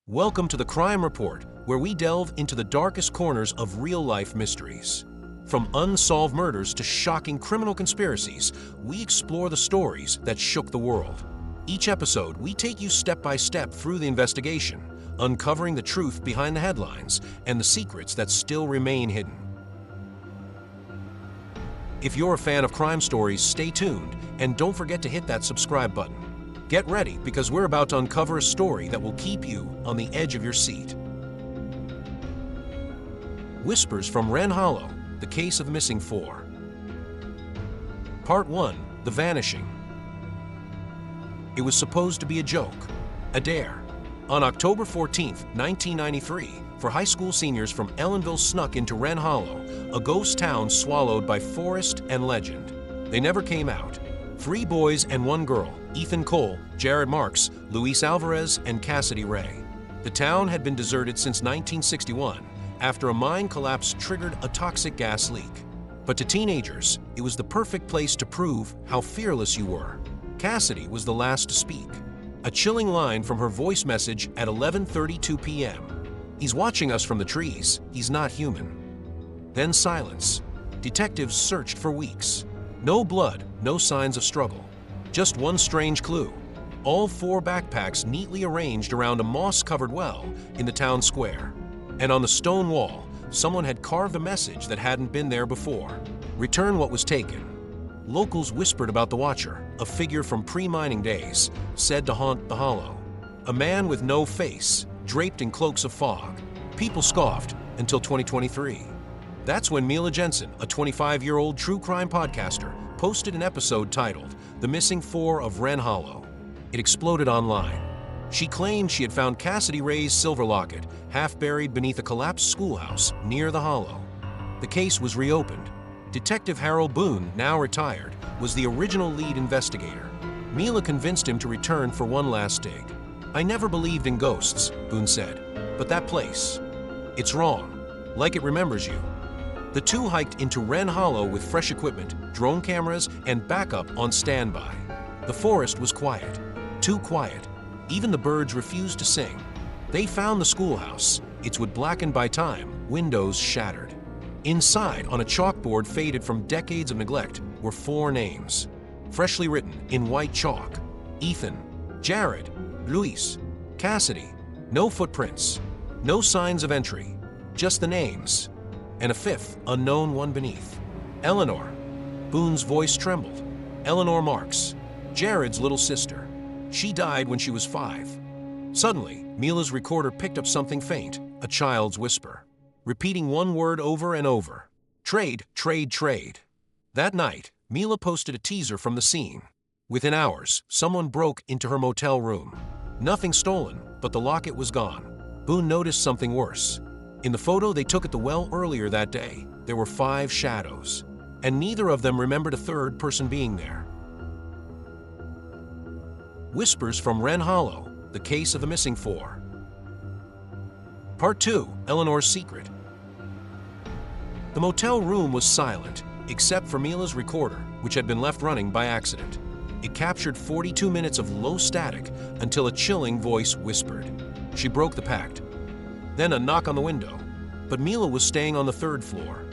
Welcome to the Crime Report, where we delve into the darkest corners of real-life mysteries. From unsolved murders to shocking criminal conspiracies, we explore the stories that shook the world. Each episode, we take you step by step through the investigation, uncovering the truth behind the headlines and the secrets that still remain hidden. If you're a fan of crime stories, stay tuned and don't forget to hit that subscribe button. Get ready, because we're about to uncover a story that will keep you on the edge of your seat. Whispers from Wren Hollow, the case of missing 4. Part 1, The Vanishing. It was supposed to be a joke, a dare. On October 14, 1993, for high school seniors from Ellenville snuck into Wren Hollow, a ghost town swallowed by forest and legend. They never came out. 3 boys and 1 girl, Ethan Cole, Jared Marks, Luis Alvarez, and Cassidy Ray. The town had been deserted since 1961 after a mine collapse triggered a toxic gas leak. But to teenagers, it was the perfect place to prove how fearless you were. Cassidy was the last to speak. A chilling line from her voice message at 11:32 p.m. "He's watching us from the trees. He's not human." Then silence. Detectives searched for weeks. No blood, no signs of struggle. Just one strange clue. All 4 backpacks neatly arranged around a moss-covered well in the town square. And on the stone wall, someone had carved a message that hadn't been there before. "Return what was taken." Locals whispered about the Watcher, a figure from pre-mining days, said to haunt the hollow. A man with no face, draped in cloaks of fog. People scoffed until 2023. That's when Mila Jensen, a 25-year-old true crime podcaster, posted an episode titled The Missing 4 of Wren Hollow. It exploded online. She claimed she had found Cassidy Ray's silver locket, half buried beneath a collapsed schoolhouse near the hollow. The case was reopened. Detective Harold Boone, now retired, was the original lead investigator. Mila convinced him to return for one last dig. "I never believed in ghosts," Boone said, "but that place, it's wrong, like it remembers you." The two hiked into Wren Hollow with fresh equipment, drone cameras, and backup on standby. The forest was quiet, too quiet. Even the birds refused to sing. They found the schoolhouse, its wood blackened by time, windows shattered. Inside, on a chalkboard faded from decades of neglect, were 4 names, freshly written in white chalk. Ethan, Jared, Luis, Cassidy. No footprints, no signs of entry, just the names. And a 5th, unknown one beneath. Eleanor. Boone's voice trembled. Eleanor Marks, Jared's little sister. She died when she was 5. Suddenly, Mila's recorder picked up something faint, a child's whisper, repeating one word over and over. "Trade, trade, trade." That night, Mila posted a teaser from the scene. Within hours, someone broke into her motel room. Nothing stolen, but the locket was gone. Boone noticed something worse. In the photo they took at the well earlier that day, there were 5 shadows, and neither of them remembered a 3rd person being there. Whispers from Wren Hollow, the case of the missing 4. Part 2, Eleanor's secret. The motel room was silent, except for Mila's recorder, which had been left running by accident. It captured 42 minutes of low static until a chilling voice whispered. She broke the pact. Then a knock on the window, but Mila was staying on the 3rd floor.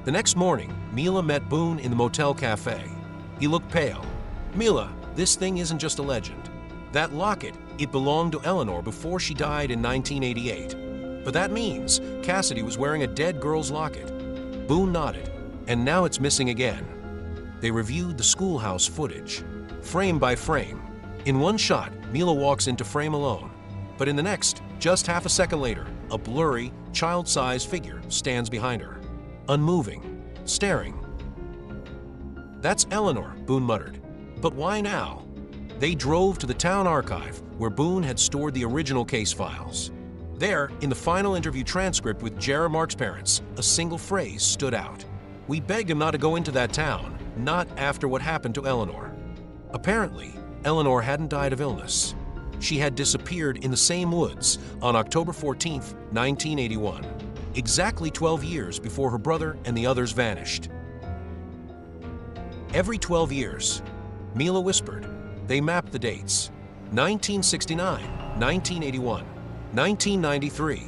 The next morning, Mila met Boone in the motel cafe. He looked pale. "Mila, this thing isn't just a legend. That locket, it belonged to Eleanor before she died in 1988. But that means Cassidy was wearing a dead girl's locket." Boone nodded. "And now it's missing again." They reviewed the schoolhouse footage, frame by frame. In one shot, Mila walks into frame alone. But in the next, just half a second later, a blurry, child-sized figure stands behind her, unmoving, staring. "That's Eleanor," Boone muttered. "But why now?" They drove to the town archive, where Boone had stored the original case files. There, in the final interview transcript with Jared Marks' parents, a single phrase stood out. "We begged him not to go into that town, not after what happened to Eleanor." Apparently, Eleanor hadn't died of illness. She had disappeared in the same woods on October 14, 1981, exactly 12 years before her brother and the others vanished. Every 12 years, Mila whispered. They mapped the dates. 1969, 1981, 1993.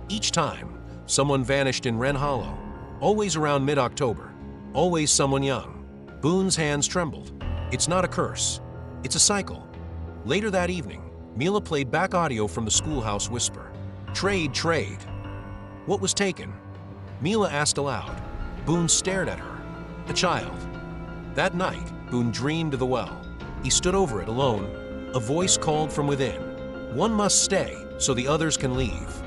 Each time, someone vanished in Wren Hollow. Always around mid-October. Always someone young. Boone's hands trembled. It's not a curse. It's a cycle. Later that evening, Mila played back audio from the schoolhouse whisper. Trade. What was taken? Mila asked aloud. Boone stared at her. A child. That night, Boone dreamed of the well. He stood over it alone. A voice called from within. One must stay so the others can leave.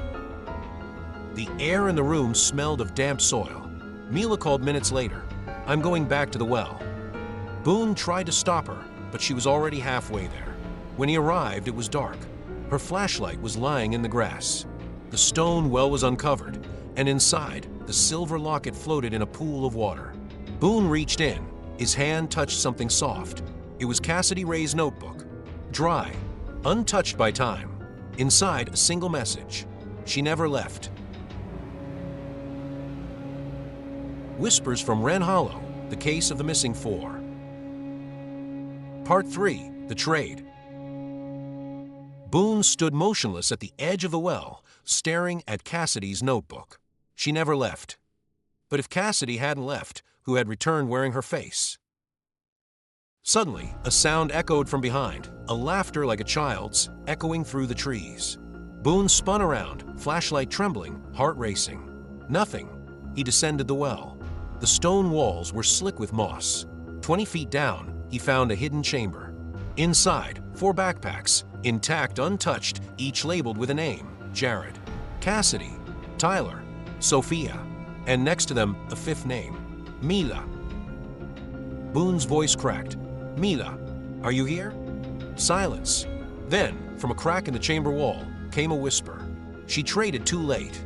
The air in the room smelled of damp soil. Mila called minutes later. I'm going back to the well. Boone tried to stop her, but she was already halfway there. When he arrived, it was dark. Her flashlight was lying in the grass. The stone well was uncovered, and inside, the silver locket floated in a pool of water. Boone reached in. His hand touched something soft. It was Cassidy Ray's notebook. Dry, untouched by time. Inside, a single message. She never left. Whispers from Wren Hollow, the case of the missing four. Part 3, the trade. Boone stood motionless at the edge of the well, staring at Cassidy's notebook. She never left. But if Cassidy hadn't left, who had returned wearing her face? Suddenly, a sound echoed from behind, a laughter like a child's, echoing through the trees. Boone spun around, flashlight trembling, heart racing. Nothing. He descended the well. The stone walls were slick with moss. 20 feet down, he found a hidden chamber. Inside, 4 backpacks, intact, untouched, each labeled with a name: Jared, Cassidy, Tyler, Sofia, and next to them, a 5th name: Mila. Boone's voice cracked. Mila, are you here? Silence. Then, from a crack in the chamber wall, came a whisper. She traded too late.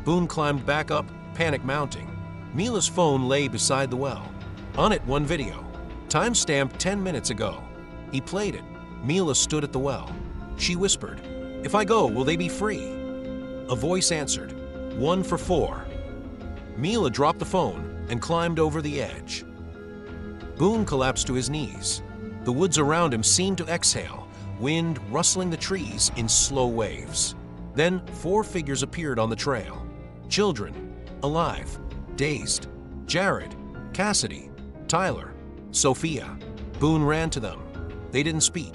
Boone climbed back up, panic mounting. Mila's phone lay beside the well. On it, one video. Time-stamped 10 minutes ago. He played it. Mila stood at the well. She whispered, "If I go, will they be free?" A voice answered, "1 for 4." Mila dropped the phone and climbed over the edge. Boone collapsed to his knees. The woods around him seemed to exhale, wind rustling the trees in slow waves. Then 4 figures appeared on the trail. Children, alive, dazed. Jared, Cassidy, Tyler, Sofia. Boone ran to them. They didn't speak.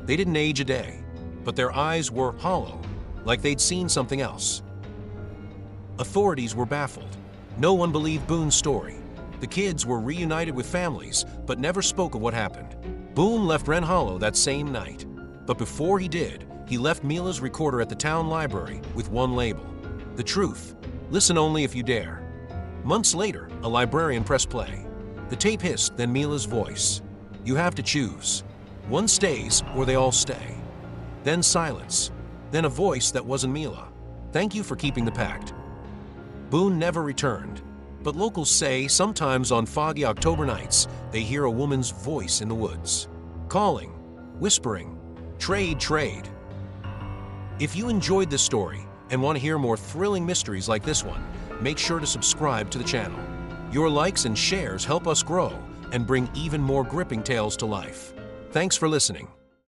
They didn't age a day, but their eyes were hollow, like they'd seen something else. Authorities were baffled. No one believed Boone's story. The kids were reunited with families, but never spoke of what happened. Boone left Wren Hollow that same night. But before he did, he left Mila's recorder at the town library with one label: The Truth. Listen only if you dare. Months later, a librarian pressed play. The tape hissed, then Mila's voice. You have to choose. One stays or they all stay. Then silence. Then a voice that wasn't Mila. Thank you for keeping the pact. Boone never returned. But locals say sometimes on foggy October nights, they hear a woman's voice in the woods. Calling, whispering, trade. If you enjoyed this story and want to hear more thrilling mysteries like this one, make sure to subscribe to the channel. Your likes and shares help us grow and bring even more gripping tales to life. Thanks for listening.